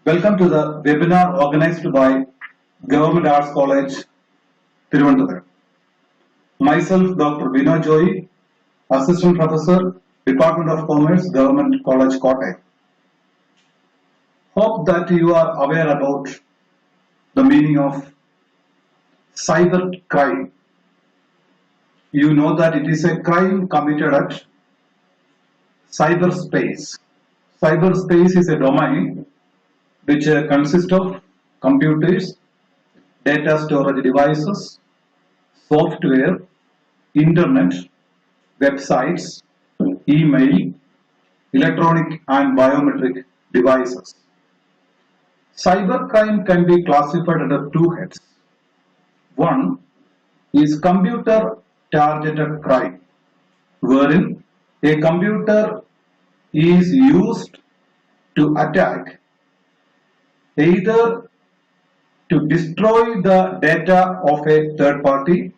Welcome to the webinar organized by Government Arts College, Tiruvandhuram. Myself, Dr. Bino Joy, Assistant Professor, Department of Commerce, Government College, Kottayam. Hope that you are aware about the meaning of cyber crime. You know that it is a crime committed at cyberspace. Cyberspace is a domain which consists of computers, data storage devices, software, internet, websites, email, electronic and biometric devices. Cybercrime can be classified under two heads. One is computer targeted crime, wherein a computer is used to attack either to destroy the data of a third party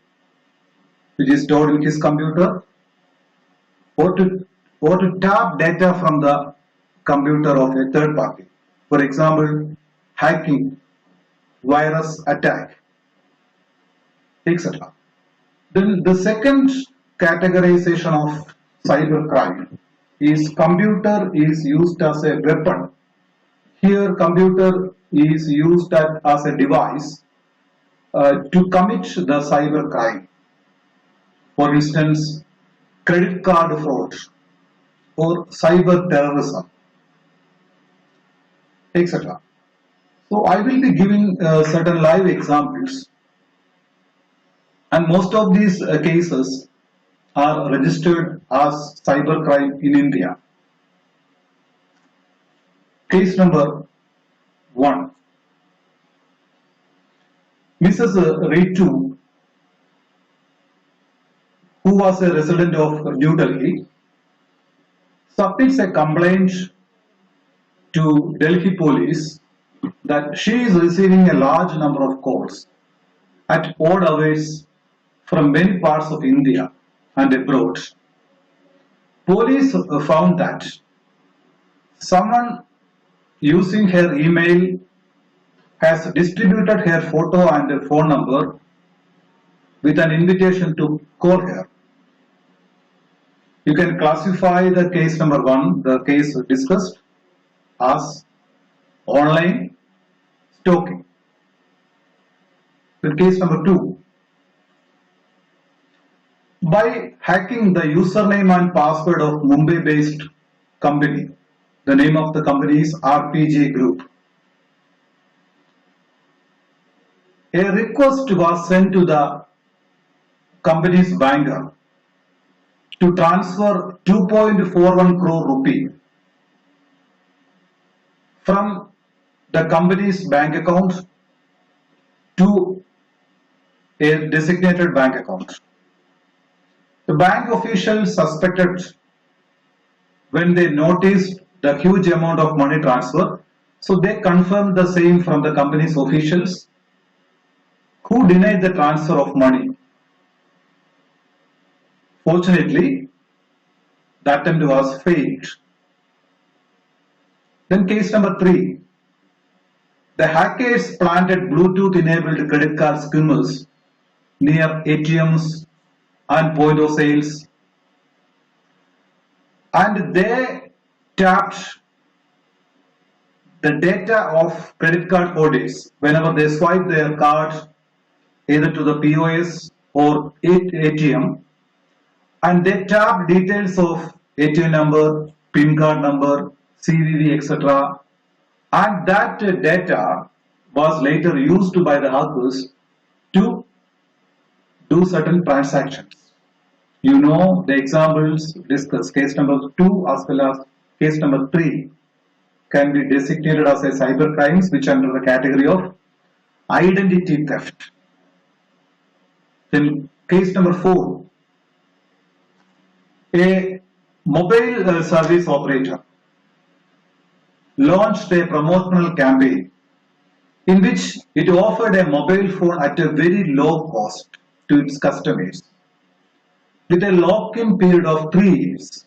which is stored in his computer, or to tap data from the computer of a third party. For example, hacking, virus attack, etc. Then the second categorization of cybercrime is computer is used as a weapon. Here computer is used as a device to commit the cyber crime. For instance, credit card fraud or cyber terrorism, etc. So I will be giving certain live examples, and most of these cases are registered as cybercrime in India. Case number 1. Mrs. Ritu, who was a resident of New Delhi, submits a complaint to Delhi police that she is receiving a large number of calls at odd hours from many parts of India and abroad. Police found that someone using her email has distributed her photo and phone number with an invitation to call her. You can classify the case number 1, the case discussed, as online stalking. The case number 2, by hacking the username and password of Mumbai-based company. The name of the company is RPG Group. A request was sent to the company's banker to transfer 2.41 crore rupee from the company's bank account to a designated bank account. The bank officials suspected when they noticed the huge amount of money transfer, so they confirmed the same from the company's officials, who denied the transfer of money. Fortunately, the attempt was failed. Then case number 3. The hackers planted Bluetooth-enabled credit card skimmers near ATMs and point of sales, and they tapped the data of credit card holders whenever they swipe their card either to the POS or ATM, and they tap details of ATM number, PIN card number, CVV, etc. And that data was later used by the hackers to do certain transactions. You know the examples discussed. Case number 2 as well as case number 3 can be designated as a cyber crimes, which under the category of identity theft. Then case number 4. A mobile service operator launched a promotional campaign in which it offered a mobile phone at a very low cost to its customers with a lock-in period of 3 years.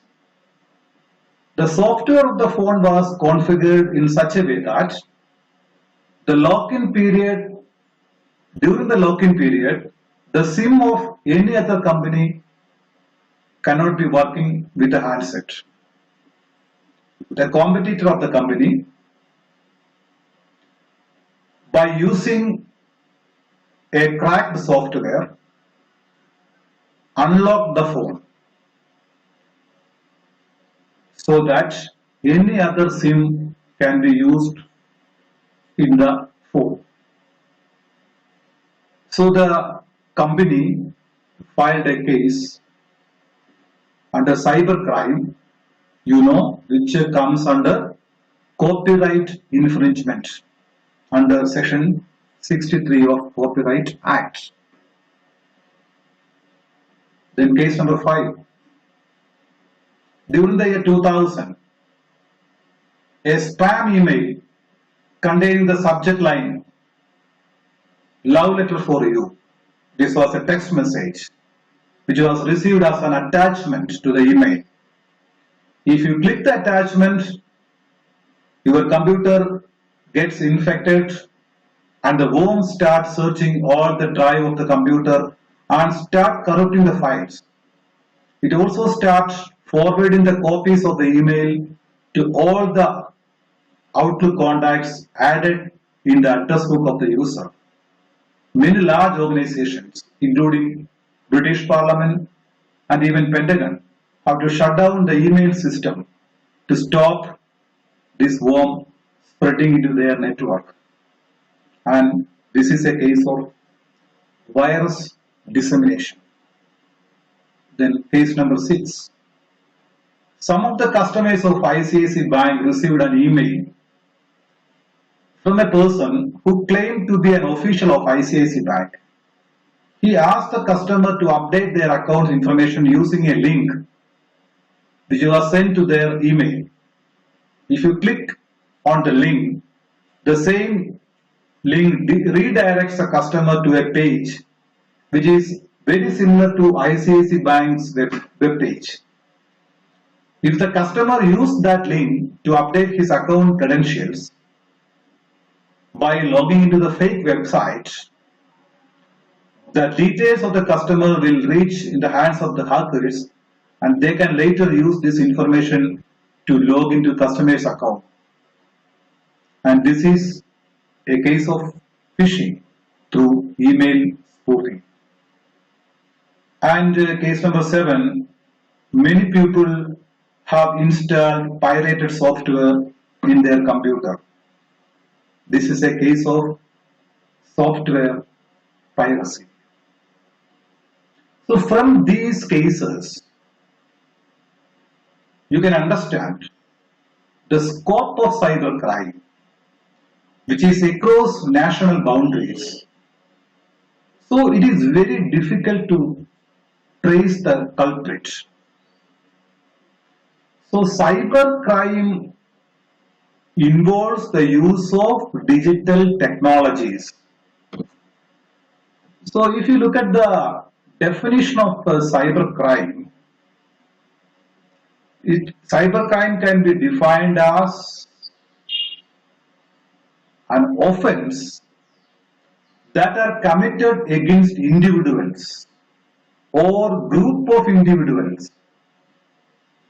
The software of the phone was configured in such a way that The lock-in period, during the lock-in period, the SIM of any other company cannot be working with the handset. The competitor of the company, by using a cracked software, unlock the phone so that any other SIM can be used in the phone. So the company filed a case under cybercrime, which comes under copyright infringement under section 63 of Copyright Act. Then case number 5. During the year 2000, a spam email containing the subject line, "Love letter for you." This was a text message which was received as an attachment to the email. If you click the attachment, your computer gets infected and the worm starts searching all the drive of the computer and start corrupting the files. It also starts forwarding the copies of the email to all the Outlook contacts added in the address book of the user. Many large organizations, including British Parliament and even Pentagon, have to shut down the email system to stop this worm spreading into their network. And this is a case of virus dissemination. Then case number 6. Some of the customers of ICICI Bank received an email from a person who claimed to be an official of ICICI Bank. He asked the customer to update their account information using a link which was sent to their email. If you click on the link, the same link redirects the customer to a page which is very similar to ICICI Bank's web page. If the customer used that link to update his account credentials by logging into the fake website, the details of the customer will reach in the hands of the hackers and they can later use this information to log into customer's account. And this is a case of phishing through email spoofing. And case number 7, many people have installed pirated software in their computer. This is a case of software piracy. So from these cases, you can understand the scope of cybercrime, which is across national boundaries. So it is very difficult to trace the culprit. So cybercrime involves the use of digital technologies. So if you look at the definition of cybercrime, cybercrime can be defined as an offense that are committed against individuals or group of individuals.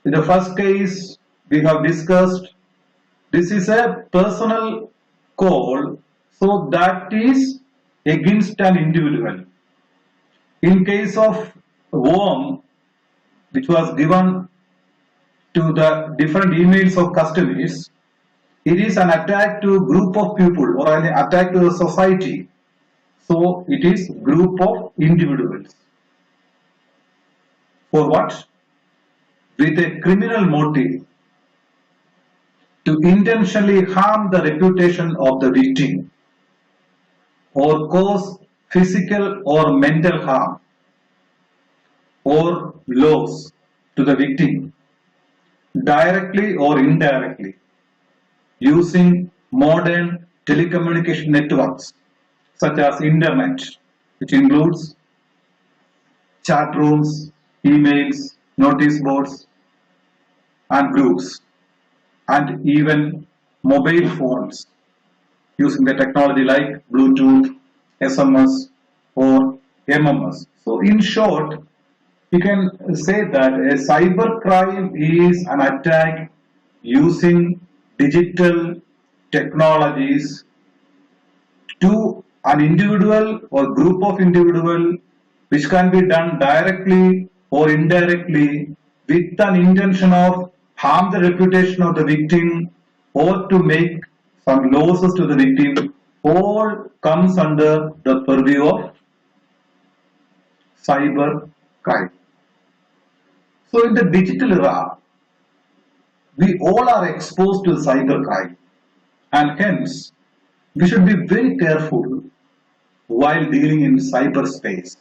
In the first case we have discussed, this is a personal call, so that is against an individual. In case of worm, which was given to the different emails of customers, it is an attack to a group of people or an attack to a society. So it is group of individuals. For what? With a criminal motive to intentionally harm the reputation of the victim or cause physical or mental harm or loss to the victim directly or indirectly using modern telecommunication networks such as internet, which includes chat rooms, emails, notice boards and groups, and even mobile phones. using the technology like Bluetooth, SMS, or MMS. So, in short, you can say that a cyber crime is an attack using digital technologies to an individual or group of individual, which can be done directly or indirectly with an intention of harm the reputation of the victim or to make some losses to the victim, all comes under the purview of cyber crime. So in the digital era, we all are exposed to cyber crime, and hence we should be very careful while dealing in cyberspace.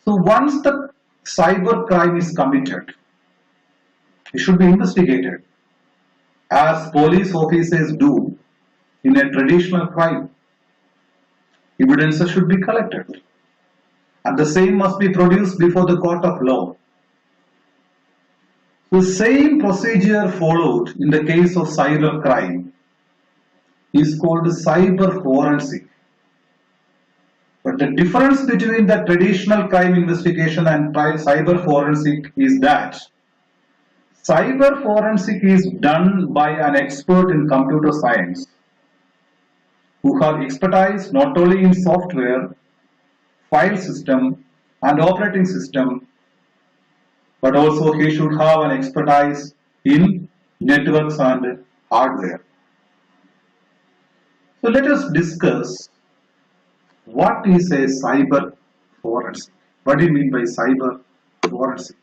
So once the cyber crime is committed, it should be investigated as police officers do in a traditional crime. Evidences should be collected and the same must be produced before the court of law. The same procedure followed in the case of cyber crime is called cyber forensic. But the difference between the traditional crime investigation and cyber forensic is that cyber forensic is done by an expert in computer science who have expertise not only in software, file system and operating system, but also he should have an expertise in networks and hardware. So let us discuss what is a cyber forensic. What do you mean by cyber forensic?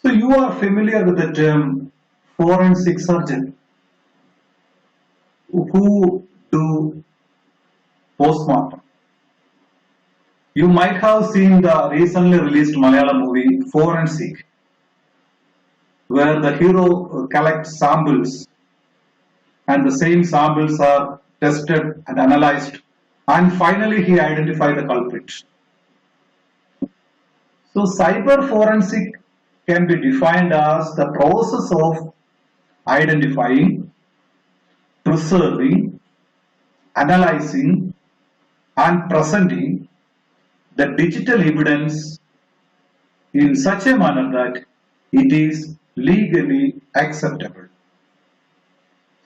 So you are familiar with the term forensic surgeon who do postmortem. You might have seen the recently released Malayalam movie Forensic, where the hero collects samples and the same samples are tested and analyzed and finally he identifies the culprit. So cyber forensic can be defined as the process of identifying, preserving, analyzing and presenting the digital evidence in such a manner that it is legally acceptable.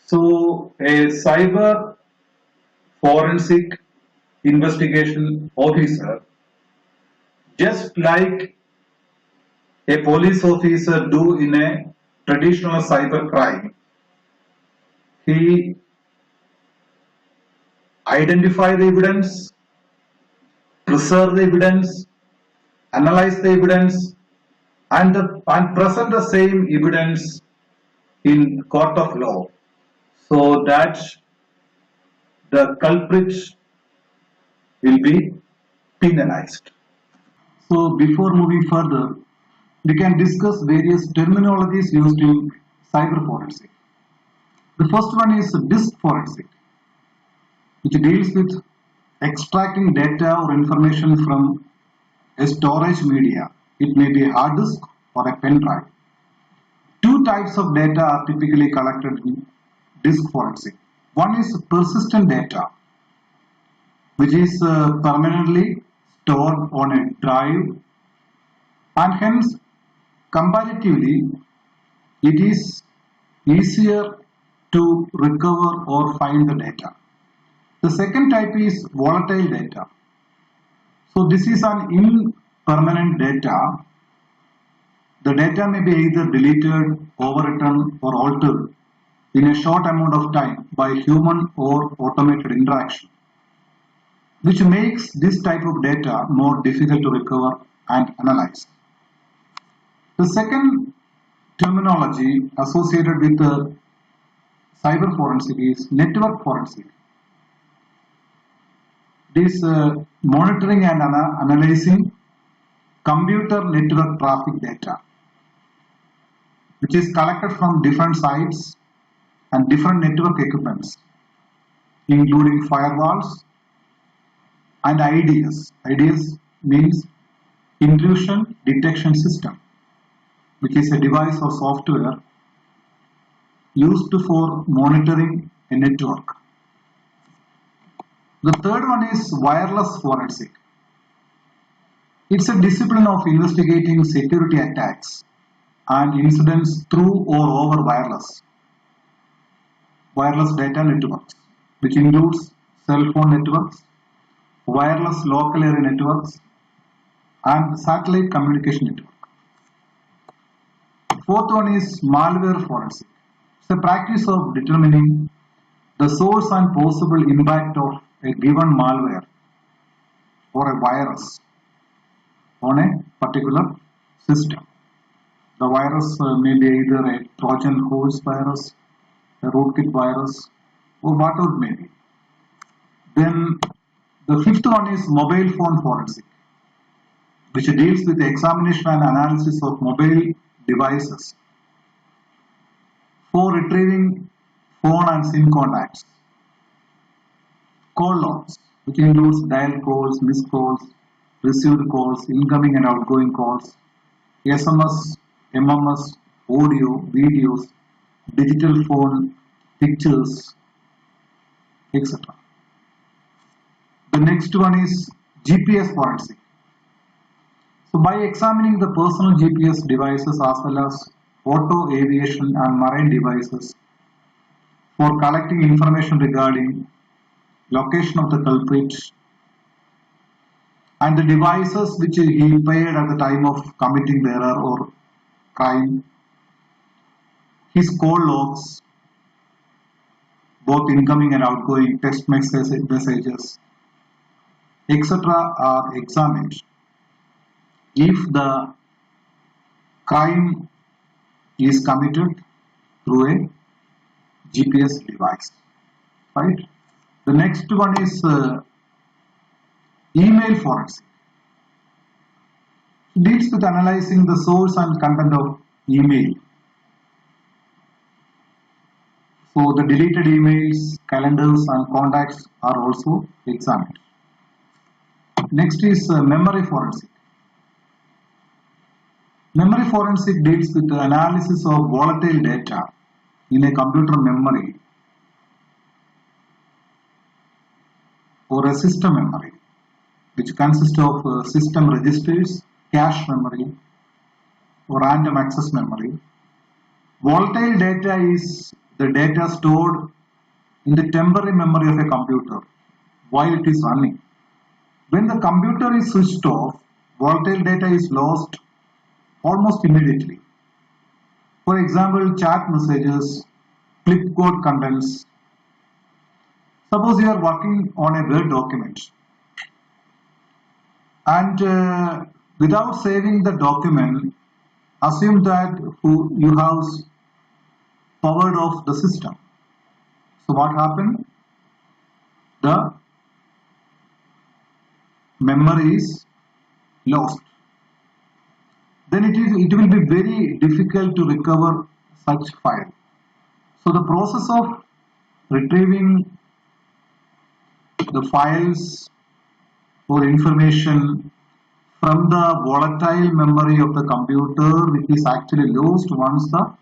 So a cyber forensic investigation officer, just like a police officer do in a traditional cyber crime, he identify the evidence, preserve the evidence, analyze the evidence, and present the same evidence in court of law, so that the culprit will be penalized. So before moving further, we can discuss various terminologies used in cyber forensic. The first one is disk forensic, which deals with extracting data or information from a storage media. It may be a hard disk or a pen drive. Two types of data are typically collected in disk forensic. One is persistent data, which is permanently stored on a drive, and hence comparatively it is easier to recover or find the data. The second type is volatile data. So this is an impermanent data. The data may be either deleted, overwritten or altered in a short amount of time by human or automated interaction, which makes this type of data more difficult to recover and analyze. The second terminology associated with cyber forensic is network forensic. It is monitoring and analyzing computer network traffic data, which is collected from different sites and different network equipments, including firewalls and IDS. IDS means intrusion detection system, which is a device or software used for monitoring a network. The third one is wireless forensic. It's a discipline of investigating security attacks and incidents through or over wireless data networks, which includes cell phone networks, wireless local area networks, and satellite communication network. Fourth one is malware forensic. It's a practice of determining the source and possible impact of a given malware or a virus on a particular system. The virus may be either a Trojan horse virus, a rootkit virus, or whatever it may be. Then the fifth one is mobile phone forensic, which deals with the examination and analysis of mobile devices for retrieving phone and SIM contacts. Call logs, which includes dial calls, missed calls, received calls, incoming and outgoing calls, SMS, MMS, audio, videos, digital phone, pictures, etc. The next one is GPS forensic. So by examining the personal GPS devices as well as auto, aviation and marine devices for collecting information regarding location of the culprit and the devices which he paired at the time of committing the error or crime, his call logs, both incoming and outgoing text messages, etc. are examined. If the crime is committed through a GPS device, right? The next one is email forensic. It deals with analyzing the source and content of email. So the deleted emails, calendars and contacts are also examined. Next is memory forensic. Memory forensic deals with the analysis of volatile data in a computer memory or a system memory, which consists of system registers, cache memory, or random access memory. Volatile data is the data stored in the temporary memory of a computer while it is running. When the computer is switched off, volatile data is lost almost immediately. For example, chat messages, clipboard contents. Suppose you are working on a Word document and without saving the document, assume that you have powered off the system. So what happened? The memory is lost. Then it will be very difficult to recover such file. So the process of retrieving the files or information from the volatile memory of the computer, which is actually lost once the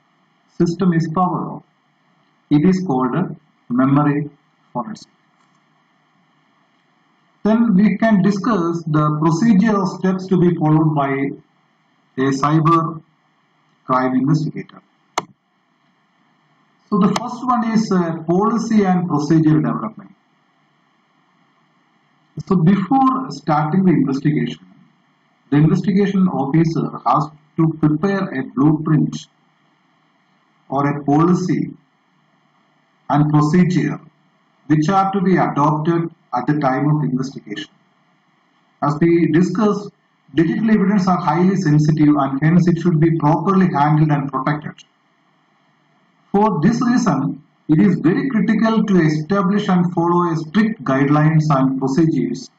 system is powered off, it is called a memory forensic. Then we can discuss the procedure of steps to be followed by a cyber crime investigator. So the first one is policy and procedure development. So before starting the investigation officer has to prepare a blueprint or a policy and procedure which are to be adopted at the time of investigation. As we discussed, digital evidence are highly sensitive and hence it should be properly handled and protected. For this reason, it is very critical to establish and follow a strict guidelines and procedures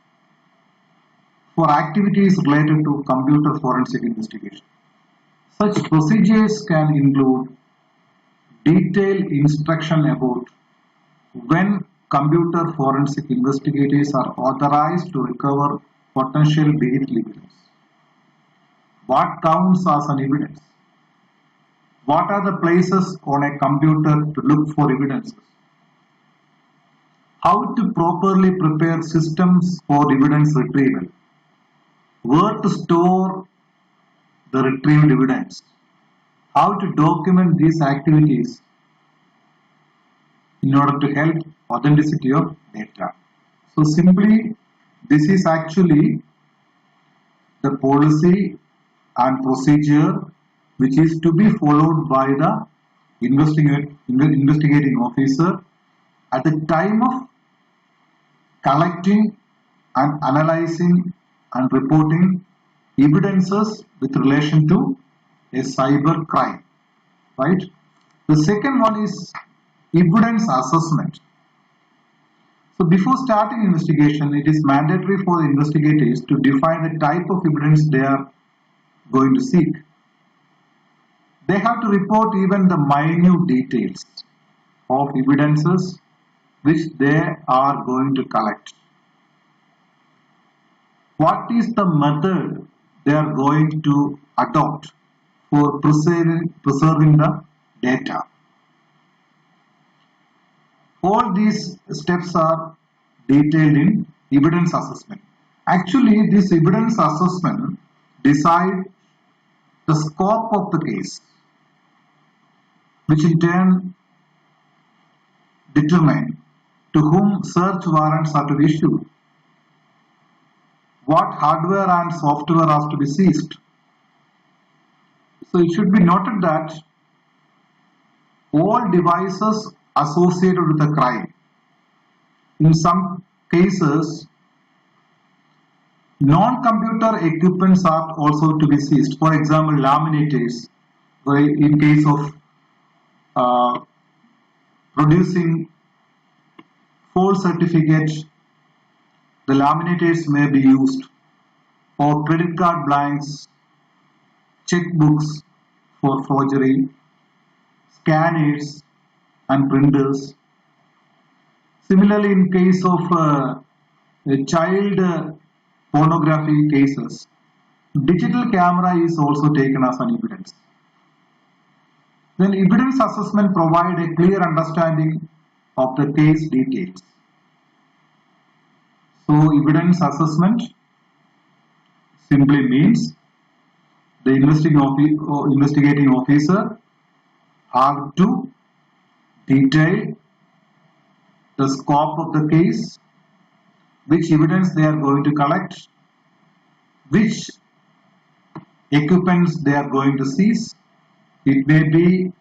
for activities related to computer forensic investigation. Such procedures can include detailed instruction about when computer forensic investigators are authorized to recover potential digital evidence, what counts as an evidence, What are the places on a computer to look for evidences? How to properly prepare systems for evidence retrieval? Where to store the retrieved evidence? How to document these activities in order to help authenticity of data. So simply, this is actually the policy and procedure which is to be followed by the investigating officer at the time of collecting and analyzing and reporting evidences with relation to a cyber crime, right? The second one is evidence assessment. So before starting investigation, it is mandatory for the investigators to define the type of evidence they are going to seek. They have to report even the minute details of evidences which they are going to collect. What is the method they are going to adopt for preserving the data? All these steps are detailed in evidence assessment. Actually, this evidence assessment decides the scope of the case, which in turn determine to whom search warrants are to be issued, what hardware and software has to be seized. So it should be noted that all devices associated with the crime, in some cases, non-computer equipments are also to be seized. For example, laminators, in case of producing false certificates, the laminators may be used, or credit card blanks, checkbooks for forgery, scanners and printers. Similarly, in case of child pornography cases, digital camera is also taken as an evidence. Then evidence assessment provides a clear understanding of the case details. So evidence assessment simply means the investigating officer have to detail the scope of the case, which evidence they are going to collect, which equipments they are going to seize. It may be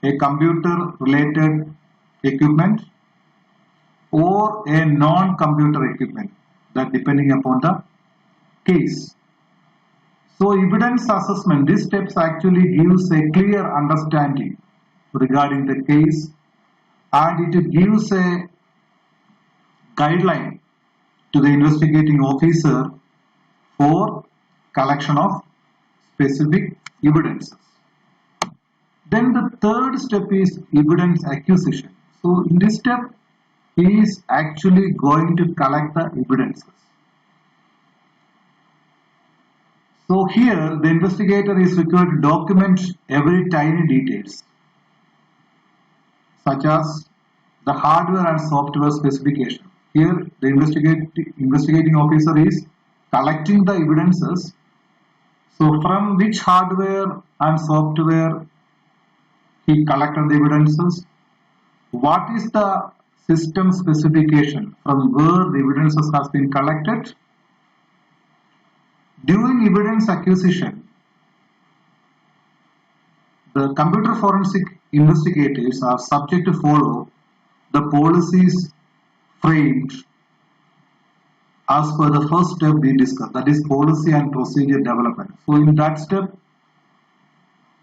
a computer related equipment or a non-computer equipment, that depending upon the case. So evidence assessment, these steps actually gives a clear understanding regarding the case, and it gives a guideline to the investigating officer for collection of specific evidences. Then the third step is evidence acquisition. So in this step, he is actually going to collect the evidences. So here the investigator is required to document every tiny details, such as the hardware and software specification. Here the investigating officer is collecting the evidences. So from which hardware and software he collected the evidences, what is the system specification from where the evidences has been collected. During evidence acquisition, the computer forensic investigators are subject to follow the policies framed as per the first step we discussed, that is policy and procedure development. So in that step,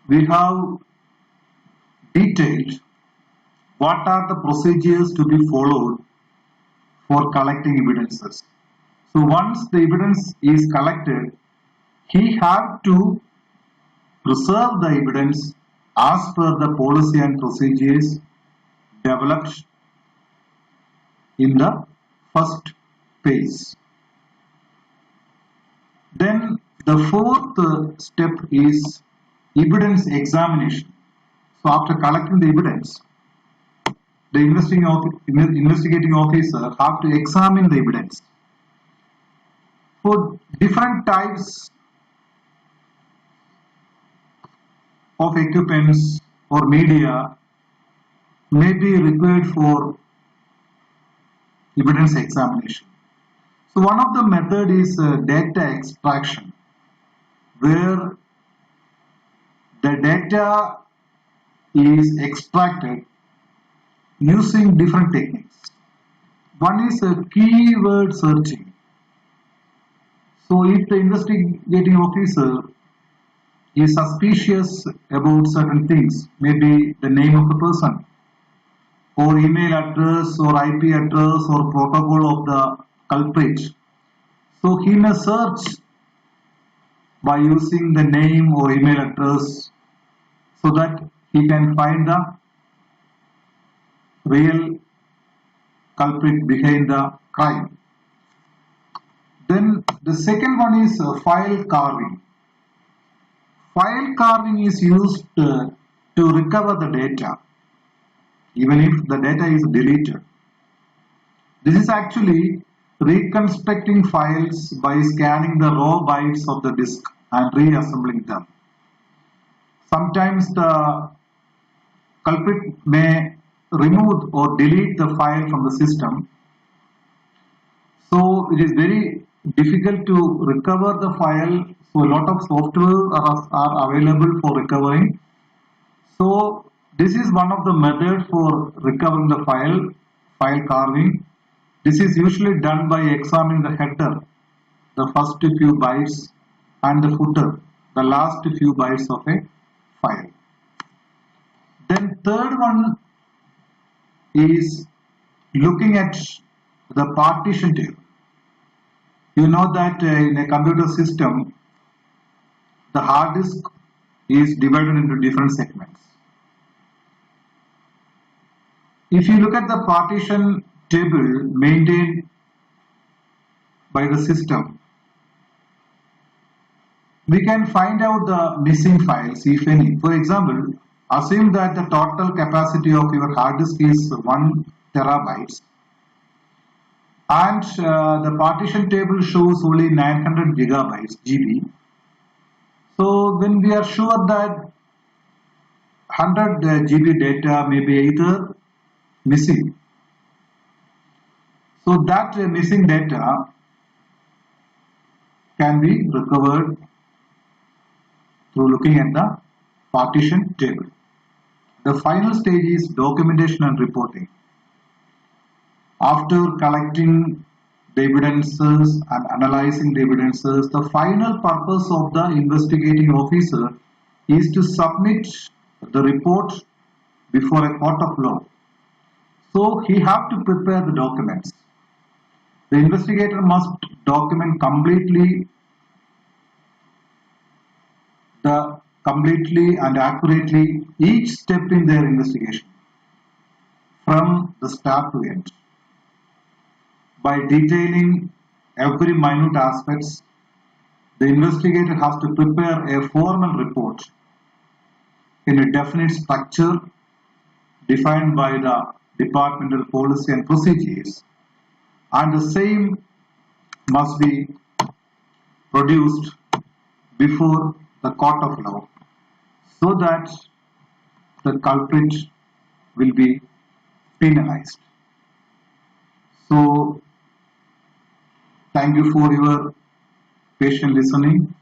we have detailed what are the procedures to be followed for collecting evidences. So once the evidence is collected, he has to preserve the evidence as per the policy and procedures developed in the first phase. Then the fourth step is evidence examination. So after collecting the evidence, the investigating officer have to examine the evidence. For different types of equipments or media may be required for evidence examination. So one of the method is data extraction, where the data is extracted using different techniques. One is keyword searching. So if the investigating officer is suspicious about certain things, maybe the name of the person, or email address, or IP address, or protocol of the culprit, so he may search by using the name or email address so that he can find the real culprit behind the crime. Then the second one is file carving. File carving is used to recover the data, even if the data is deleted. This is actually reconstructing files by scanning the raw bytes of the disk and reassembling them. Sometimes the culprit may remove or delete the file from the system. So it is very difficult to recover the file. So a lot of software are available for recovering. So this is one of the methods for recovering the file carving. This is usually done by examining the header, the first few bytes, and the footer, the last few bytes of a file. Then third one is looking at the partition table. You know that in a computer system, the hard disk is divided into different segments. If you look at the partition table maintained by the system, we can find out the missing files, if any. For example, assume that the total capacity of your hard disk is 1 terabytes, and the partition table shows only 900 gigabytes GB. So when we are sure that 100 GB data may be either missing, so that missing data can be recovered through looking at the partition table. The final stage is documentation and reporting. After collecting the evidences and analyzing the evidences, the final purpose of the investigating officer is to submit the report before a court of law. So he has to prepare the documents. The investigator must document completely and accurately each step in their investigation from the start to end. By detailing every minute aspects, the investigator has to prepare a formal report in a definite structure defined by the departmental policy and procedures, and the same must be produced before the court of law so that the culprit will be penalized. So thank you for your patient listening.